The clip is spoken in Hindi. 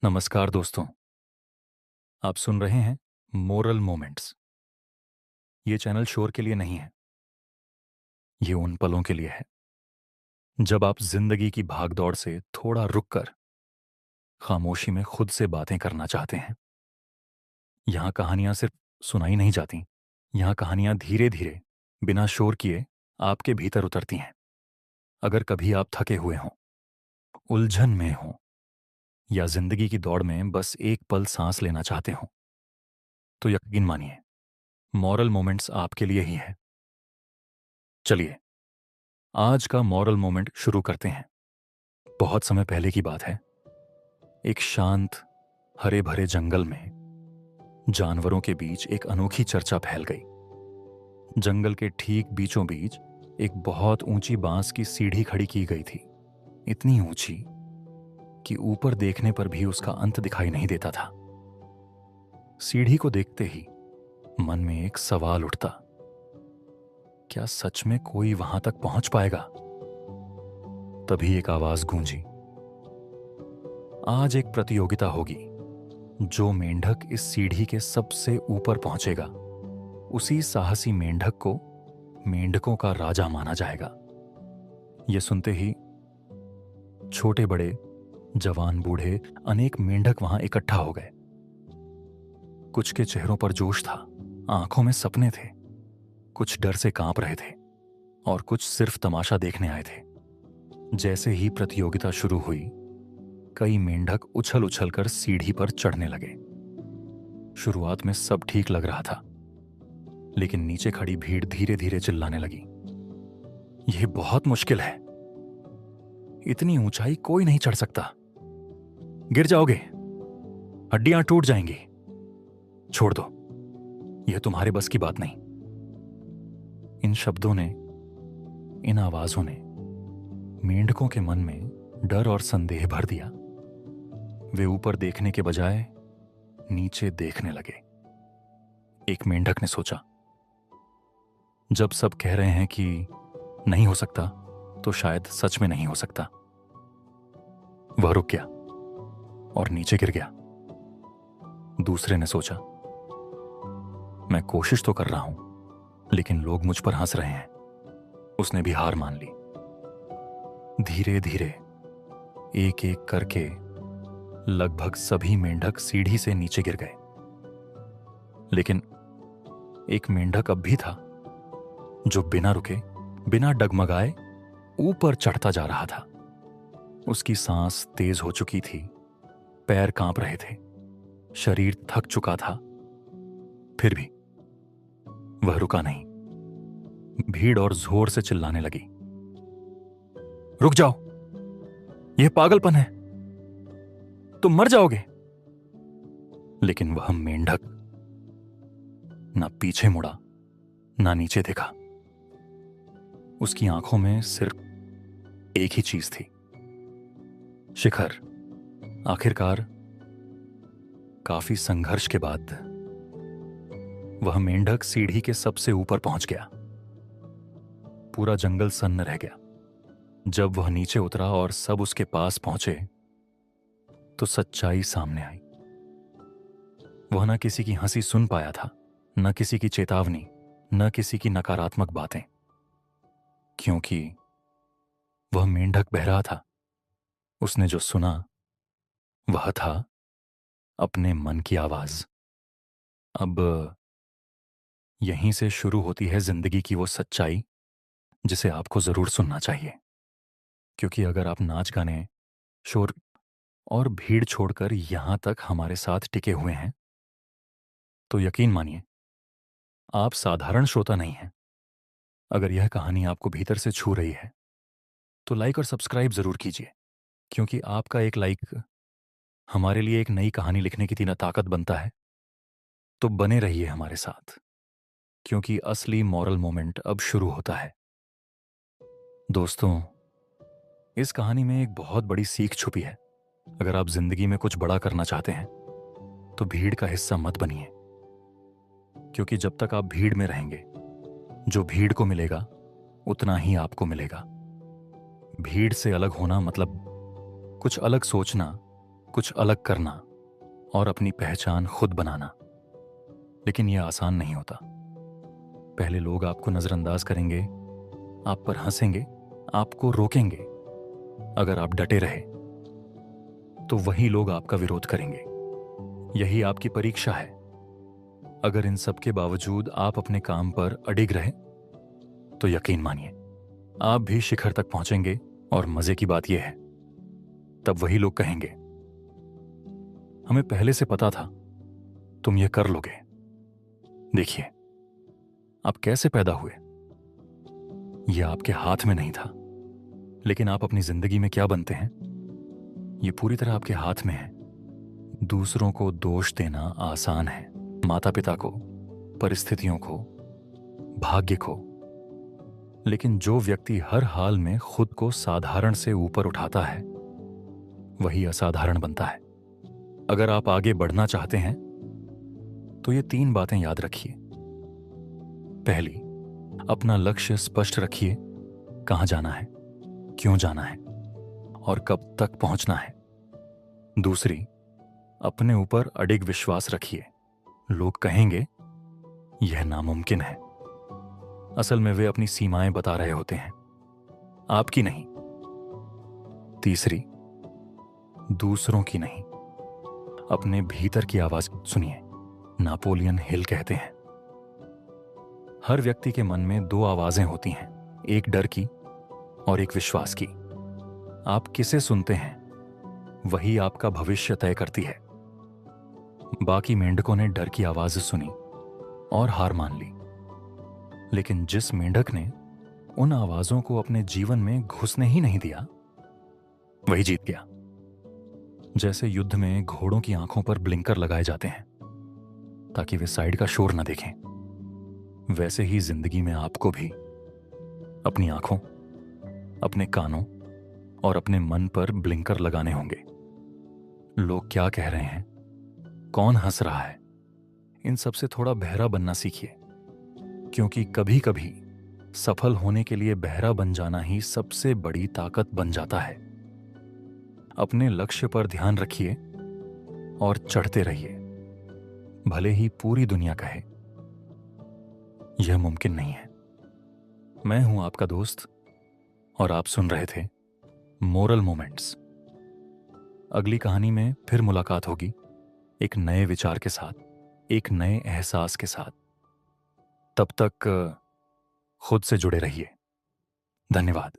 नमस्कार दोस्तों। आप सुन रहे हैं मोरल मोमेंट्स। ये चैनल शोर के लिए नहीं है। ये उन पलों के लिए है जब आप जिंदगी की भागदौड़ से थोड़ा रुककर खामोशी में खुद से बातें करना चाहते हैं। यहाँ कहानियां सिर्फ सुनाई नहीं जाती। यहाँ कहानियां धीरे धीरे बिना शोर किए आपके भीतर उतरती हैं। अगर कभी आप थके हुए हों, उलझन में हों, या जिंदगी की दौड़ में बस एक पल सांस लेना चाहते हों, तो यकीन मानिए, मॉरल मोमेंट्स आपके लिए ही है। चलिए, आज का मॉरल मोमेंट शुरू करते हैं। बहुत समय पहले की बात है। एक शांत, हरे भरे जंगल में जानवरों के बीच एक अनोखी चर्चा फैल गई। जंगल के ठीक बीचों बीच एक बहुत ऊंची बांस की सीढ़ी खड़ी की गई थी। इतनी ऊंची कि ऊपर देखने पर भी उसका अंत दिखाई नहीं देता था। सीढ़ी को देखते ही मन में एक सवाल उठता, क्या सच में कोई वहां तक पहुंच पाएगा? तभी एक आवाज गूंजी, आज एक प्रतियोगिता होगी। जो मेंढक इस सीढ़ी के सबसे ऊपर पहुंचेगा, उसी साहसी मेंढक को मेंढकों का राजा माना जाएगा। यह सुनते ही छोटे बड़े, जवान बूढ़े, अनेक मेंढक वहां इकट्ठा हो गए। कुछ के चेहरों पर जोश था, आंखों में सपने थे। कुछ डर से कांप रहे थे और कुछ सिर्फ तमाशा देखने आए थे। जैसे ही प्रतियोगिता शुरू हुई, कई मेंढक उछल उछल कर सीढ़ी पर चढ़ने लगे। शुरुआत में सब ठीक लग रहा था, लेकिन नीचे खड़ी भीड़ धीरे धीरे चिल्लाने लगी, यह बहुत मुश्किल है, इतनी ऊंचाई कोई नहीं चढ़ सकता, गिर जाओगे, हड्डियां टूट जाएंगी, छोड़ दो, यह तुम्हारे बस की बात नहीं। इन शब्दों ने, इन आवाजों ने मेंढकों के मन में डर और संदेह भर दिया। वे ऊपर देखने के बजाय नीचे देखने लगे। एक मेंढक ने सोचा, जब सब कह रहे हैं कि नहीं हो सकता, तो शायद सच में नहीं हो सकता। वह रुक गया और नीचे गिर गया। दूसरे ने सोचा, मैं कोशिश तो कर रहा हूं, लेकिन लोग मुझ पर हंस रहे हैं। उसने भी हार मान ली। धीरे धीरे, एक एक करके लगभग सभी मेंढक सीढ़ी से नीचे गिर गए। लेकिन एक मेंढक अब भी था, जो बिना रुके, बिना डगमगाए ऊपर चढ़ता जा रहा था। उसकी सांस तेज हो चुकी थी, पैर कांप रहे थे, शरीर थक चुका था। फिर भी वह रुका नहीं। भीड़ और जोर से चिल्लाने लगी, रुक जाओ, यह पागलपन है, तुम मर जाओगे। लेकिन वह मेंढक ना पीछे मुड़ा, ना नीचे देखा। उसकी आंखों में सिर्फ एक ही चीज थी, शिखर। आखिरकार काफी संघर्ष के बाद वह मेंढक सीढ़ी के सबसे ऊपर पहुंच गया। पूरा जंगल सन्न रह गया। जब वह नीचे उतरा और सब उसके पास पहुंचे, तो सच्चाई सामने आई। वह न किसी की हंसी सुन पाया था, न किसी की चेतावनी, न किसी की नकारात्मक बातें, क्योंकि वह मेंढक बहरा था। उसने जो सुना, वह था अपने मन की आवाज। अब यहीं से शुरू होती है जिंदगी की वो सच्चाई जिसे आपको जरूर सुनना चाहिए। क्योंकि अगर आप नाच गाने, शोर और भीड़ छोड़कर यहां तक हमारे साथ टिके हुए हैं, तो यकीन मानिए, आप साधारण श्रोता नहीं हैं। अगर यह कहानी आपको भीतर से छू रही है, तो लाइक और सब्सक्राइब जरूर कीजिए, क्योंकि आपका एक लाइक हमारे लिए एक नई कहानी लिखने की तीना ताकत बनता है। तो बने रहिए हमारे साथ, क्योंकि असली मॉरल मोमेंट अब शुरू होता है। दोस्तों, इस कहानी में एक बहुत बड़ी सीख छुपी है। अगर आप जिंदगी में कुछ बड़ा करना चाहते हैं, तो भीड़ का हिस्सा मत बनिए। क्योंकि जब तक आप भीड़ में रहेंगे, जो भीड़ को मिलेगा उतना ही आपको मिलेगा। भीड़ से अलग होना मतलब कुछ अलग सोचना, कुछ अलग करना और अपनी पहचान खुद बनाना। लेकिन यह आसान नहीं होता। पहले लोग आपको नजरअंदाज करेंगे, आप पर हंसेंगे, आपको रोकेंगे। अगर आप डटे रहे तो वही लोग आपका विरोध करेंगे। यही आपकी परीक्षा है। अगर इन सब के बावजूद आप अपने काम पर अडिग रहे तो यकीन मानिए आप भी शिखर तक पहुंचेंगे। और मजे की बात यह है, तब वही लोग कहेंगे, हमें पहले से पता था तुम यह कर लोगे। देखिए आप कैसे पैदा हुए, यह आपके हाथ में नहीं था। लेकिन आप अपनी जिंदगी में क्या बनते हैं, यह पूरी तरह आपके हाथ में है। दूसरों को दोष देना आसान है, माता पिता को, परिस्थितियों को, भाग्य को। लेकिन जो व्यक्ति हर हाल में खुद को साधारण से ऊपर उठाता है वही असाधारण बनता है। अगर आप आगे बढ़ना चाहते हैं तो ये 3 बातें याद रखिए। पहली, अपना लक्ष्य स्पष्ट रखिए। कहां जाना है, क्यों जाना है और कब तक पहुंचना है। दूसरी, अपने ऊपर अडिग विश्वास रखिए। लोग कहेंगे यह नामुमकिन है, असल में वे अपनी सीमाएं बता रहे होते हैं, आपकी नहीं। तीसरी, दूसरों की नहीं, अपने भीतर की आवाज सुनिए। नापोलियन हिल कहते हैं, हर व्यक्ति के मन में 2 आवाजें होती हैं, एक डर की और एक विश्वास की। आप किसे सुनते हैं वही आपका भविष्य तय करती है। बाकी मेंढकों ने डर की आवाज सुनी और हार मान ली। लेकिन जिस मेंढक ने उन आवाजों को अपने जीवन में घुसने ही नहीं दिया वही जीत गया। जैसे युद्ध में घोड़ों की आंखों पर ब्लिंकर लगाए जाते हैं ताकि वे साइड का शोर न देखें, वैसे ही जिंदगी में आपको भी अपनी आंखों, अपने कानों और अपने मन पर ब्लिंकर लगाने होंगे। लोग क्या कह रहे हैं, कौन हंस रहा है, इन सब से थोड़ा बहरा बनना सीखिए। क्योंकि कभी कभी सफल होने के लिए बहरा बन जाना ही सबसे बड़ी ताकत बन जाता है। अपने लक्ष्य पर ध्यान रखिए और चढ़ते रहिए, भले ही पूरी दुनिया कहे यह मुमकिन नहीं है। मैं हूं आपका दोस्त और आप सुन रहे थे मोरल मोमेंट्स। अगली कहानी में फिर मुलाकात होगी, एक नए विचार के साथ, एक नए एहसास के साथ। तब तक खुद से जुड़े रहिए। धन्यवाद।